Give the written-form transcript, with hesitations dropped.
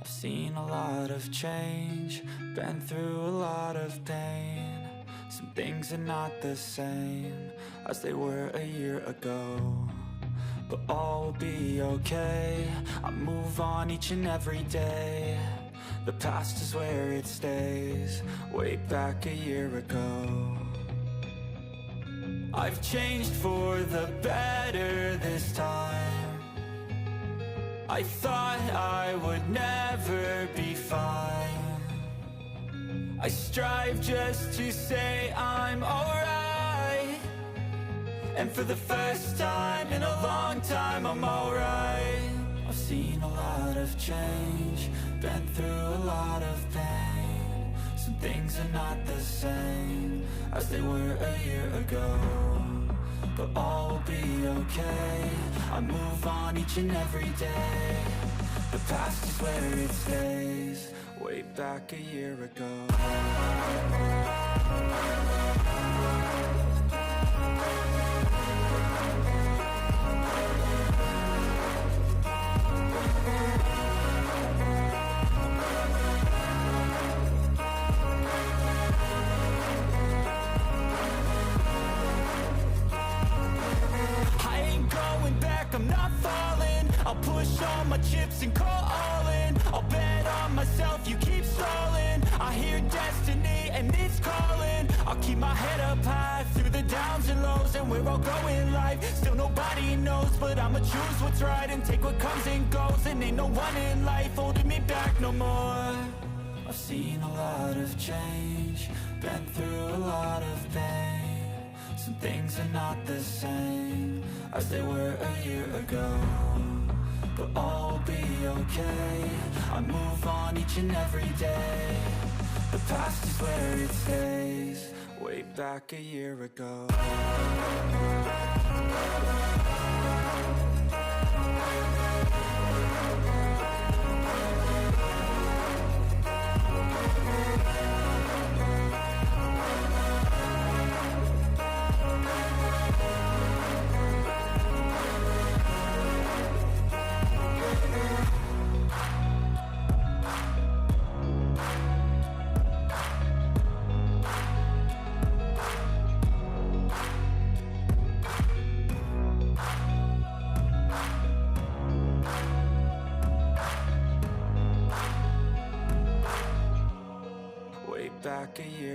I've seen a lot of change, been through a lot of pain. Some things are not the same as they were a year ago, but all will be okay. I move on each and every day. The past is where it stays, way back a year ago. I've changed for the better this time. I thought I would never be fine. I strive just to say I'm alright, and for the first time in a long time I'm alright. I've seen a lot of change, been through a lot of pain. Some things are not the same as they were a year ago, but all will be okay. I move on each and every day. The past is where it stays, way back a year ago. I'm not falling, I'll push all my chips and call all in. I'll bet on myself, you keep stalling. I hear destiny and it's calling. I'll keep my head up high through the downs and lows, and we're all going life. Still nobody knows, but I'ma choose what's right and take what comes and goes. And ain't no one in life holding me back no more. I've seen a lot of change, been through a lot of pain. Some things are not the same as they were a year ago, but all will be okay. I move on each and every day. The past is where it stays, way back a year ago. Back a year